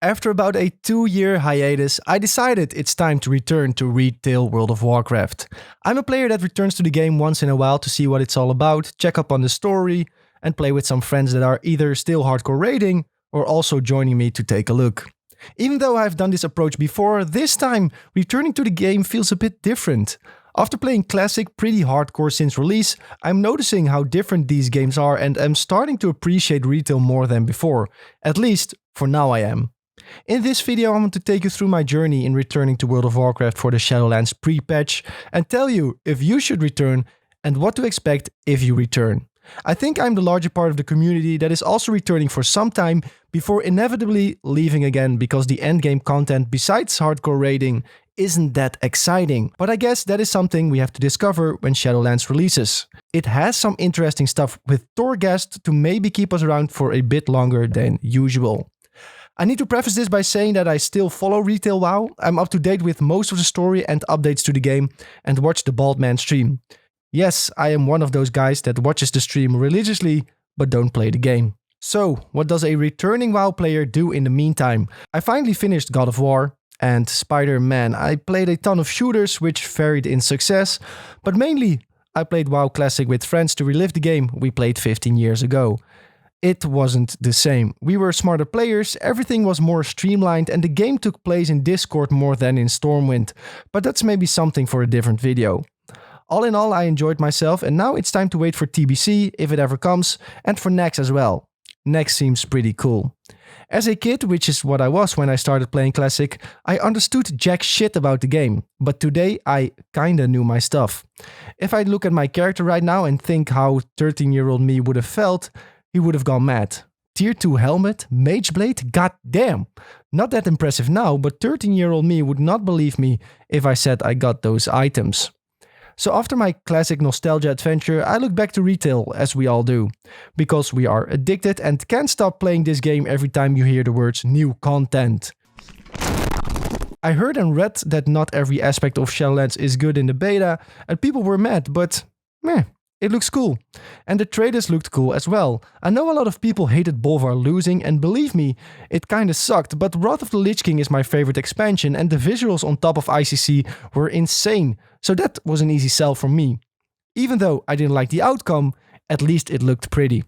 After about a 2-year hiatus, I decided it's time to return to retail World of Warcraft. I'm a player that returns to the game once in a while to see what it's all about, check up on the story, and play with some friends that are either still hardcore raiding or also joining me to take a look. Even though I've done this approach before, this time returning to the game feels a bit different. After playing Classic pretty hardcore since release, I'm noticing how different these games are and am starting to appreciate retail more than before. At least, for now I am. In this video I want to take you through my journey in returning to World of Warcraft for the Shadowlands pre-patch and tell you if you should return and what to expect if you return. I think I'm the larger part of the community that is also returning for some time before inevitably leaving again because the endgame content besides hardcore raiding isn't that exciting. But I guess that is something we have to discover when Shadowlands releases. It has some interesting stuff with Torghast to maybe keep us around for a bit longer than usual. I need to preface this by saying that I still follow retail WoW. I'm up to date with most of the story and updates to the game and watch the Bald Man stream. Yes, I am one of those guys that watches the stream religiously but don't play the game. So, what does a returning WoW player do in the meantime? I finally finished God of War and Spider-Man. I played a ton of shooters which varied in success, but mainly I played WoW Classic with friends to relive the game we played 15 years ago. It wasn't the same. We were smarter players, everything was more streamlined and the game took place in Discord more than in Stormwind, but that's maybe something for a different video. All in all, I enjoyed myself and now it's time to wait for TBC, if it ever comes, and for Nex as well. Nex seems pretty cool. As a kid, which is what I was when I started playing Classic, I understood jack shit about the game, but today I kinda knew my stuff. If I look at my character right now and think how 13-year-old me would have felt, he would have gone mad. Tier 2 helmet, mage blade, goddamn! Not that impressive now, but 13-year-old me would not believe me if I said I got those items. So after my Classic nostalgia adventure, I look back to retail, as we all do. Because we are addicted and can't stop playing this game every time you hear the words new content. I heard and read that not every aspect of Shadowlands is good in the beta, and people were mad, but meh. It looks cool. And the traders looked cool as well. I know a lot of people hated Bolvar losing and believe me, it kinda sucked, but Wrath of the Lich King is my favorite expansion and the visuals on top of ICC were insane, so that was an easy sell for me. Even though I didn't like the outcome, at least it looked pretty.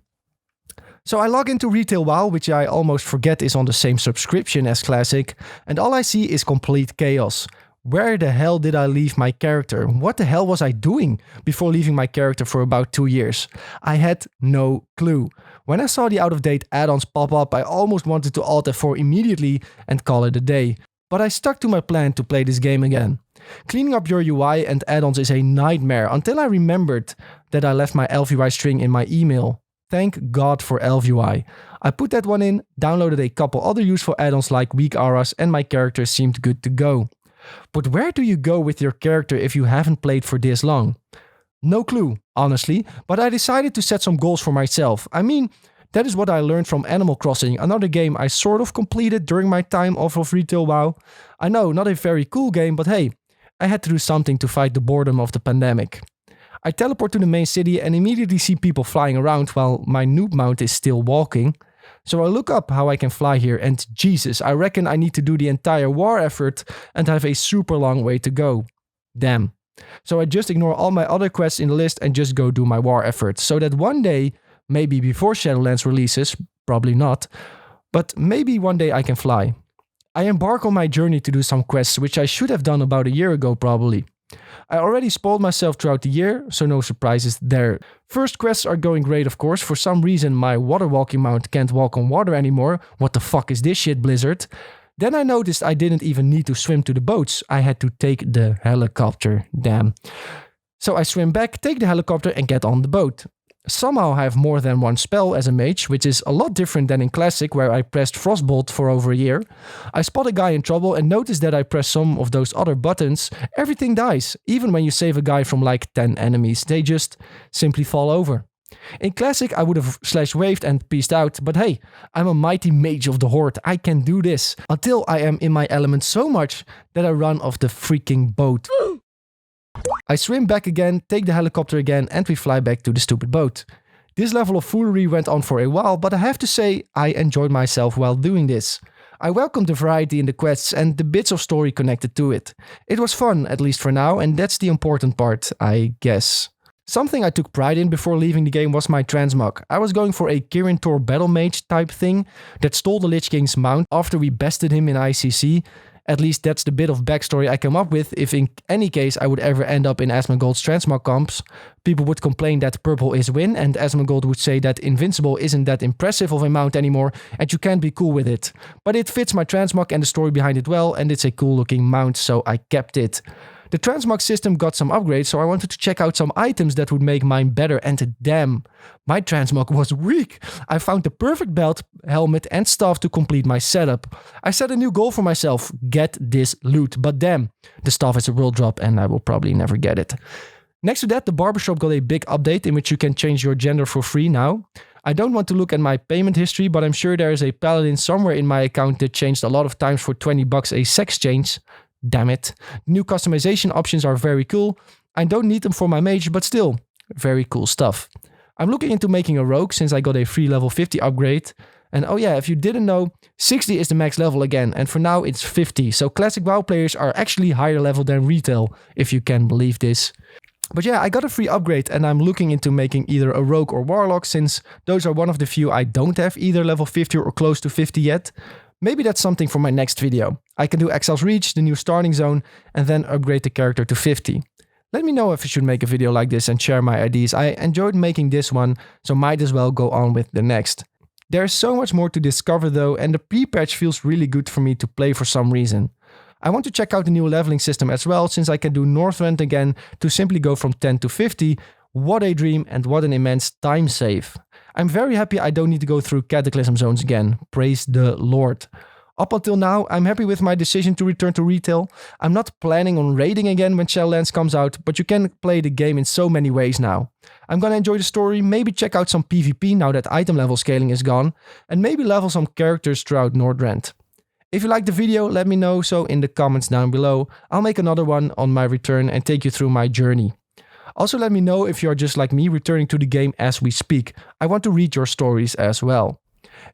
So I log into Retail WoW, which I almost forget is on the same subscription as Classic, and all I see is complete chaos. Where the hell did I leave my character? What the hell was I doing before leaving my character for about 2 years? I had no clue. When I saw the out-of-date add-ons pop up, I almost wanted to Alt F4 immediately and call it a day. But I stuck to my plan to play this game again. Cleaning up your UI and add-ons is a nightmare until I remembered that I left my ElfUI string in my email. Thank God for ElfUI. I put that one in, downloaded a couple other useful add-ons like weak auras and my character seemed good to go. But where do you go with your character if you haven't played for this long? No clue, honestly, but I decided to set some goals for myself. I mean, that is what I learned from Animal Crossing, another game I sort of completed during my time off of Retail WoW. I know, not a very cool game, but hey, I had to do something to fight the boredom of the pandemic. I teleport to the main city and immediately see people flying around while my noob mount is still walking. So I look up how I can fly here and Jesus, I reckon I need to do the entire war effort and have a super long way to go. Damn. So I just ignore all my other quests in the list and just go do my war effort. So that one day, maybe before Shadowlands releases, probably not, but maybe one day I can fly. I embark on my journey to do some quests, which I should have done about a year ago probably. I already spoiled myself throughout the year, so no surprises there. First quests are going great of course, for some reason my water walking mount can't walk on water anymore. What the fuck is this shit, Blizzard? Then I noticed I didn't even need to swim to the boats, I had to take the helicopter, damn. So I swim back, take the helicopter and get on the boat. Somehow I have more than one spell as a mage, which is a lot different than in Classic where I pressed Frostbolt for over a year. I spot a guy in trouble and notice that I press some of those other buttons, everything dies. Even when you save a guy from like 10 enemies, they just simply fall over. In Classic I would have slash-waved and peaced out, but hey, I'm a mighty mage of the horde, I can do this. Until I am in my element so much that I run off the freaking boat. I swim back again, take the helicopter again and we fly back to the stupid boat. This level of foolery went on for a while, but I have to say I enjoyed myself while doing this. I welcomed the variety in the quests and the bits of story connected to it. It was fun, at least for now, and that's the important part, I guess. Something I took pride in before leaving the game was my transmog. I was going for a Kirin Tor battle mage type thing that stole the Lich King's mount after we bested him in ICC. At least that's the bit of backstory I came up with if in any case I would ever end up in Asmongold's transmog comps. People would complain that purple is win and Asmongold would say that invincible isn't that impressive of a mount anymore and you can't be cool with it. But it fits my transmog and the story behind it well and it's a cool looking mount so I kept it. The transmog system got some upgrades, so I wanted to check out some items that would make mine better, and damn, my transmog was weak. I found the perfect belt, helmet and staff to complete my setup. I set a new goal for myself, get this loot, but damn, the staff is a world drop and I will probably never get it. Next to that, the barbershop got a big update in which you can change your gender for free now. I don't want to look at my payment history, but I'm sure there is a paladin somewhere in my account that changed a lot of times for $20 a sex change. Damn it. New customization options are very cool. I don't need them for my mage, but still, very cool stuff. I'm looking into making a rogue since I got a free level 50 upgrade. And oh yeah, if you didn't know, 60 is the max level again, and for now it's 50. So classic WoW players are actually higher level than retail, if you can believe this. But yeah, I got a free upgrade and I'm looking into making either a rogue or warlock since those are one of the few I don't have either level 50 or close to 50 yet. Maybe that's something for my next video. I can do Excel's Reach, the new starting zone, and then upgrade the character to 50. Let me know if I should make a video like this and share my ideas. I enjoyed making this one, so might as well go on with the next. There's so much more to discover though, and the pre-patch feels really good for me to play for some reason. I want to check out the new leveling system as well, since I can do Northrend again to simply go from 10 to 50. What a dream and what an immense time save. I'm very happy I don't need to go through Cataclysm zones again. Praise the Lord. Up until now, I'm happy with my decision to return to retail. I'm not planning on raiding again when Shadowlands comes out, but you can play the game in so many ways now. I'm gonna enjoy the story, maybe check out some PvP now that item level scaling is gone, and maybe level some characters throughout Northrend. If you liked the video, let me know so in the comments down below. I'll make another one on my return and take you through my journey. Also let me know if you're just like me returning to the game as we speak. I want to read your stories as well.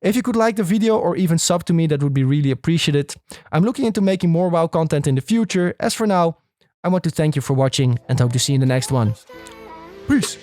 If you could like the video or even sub to me, that would be really appreciated. I'm looking into making more WoW content in the future. As for now, I want to thank you for watching and hope to see you in the next one. Peace!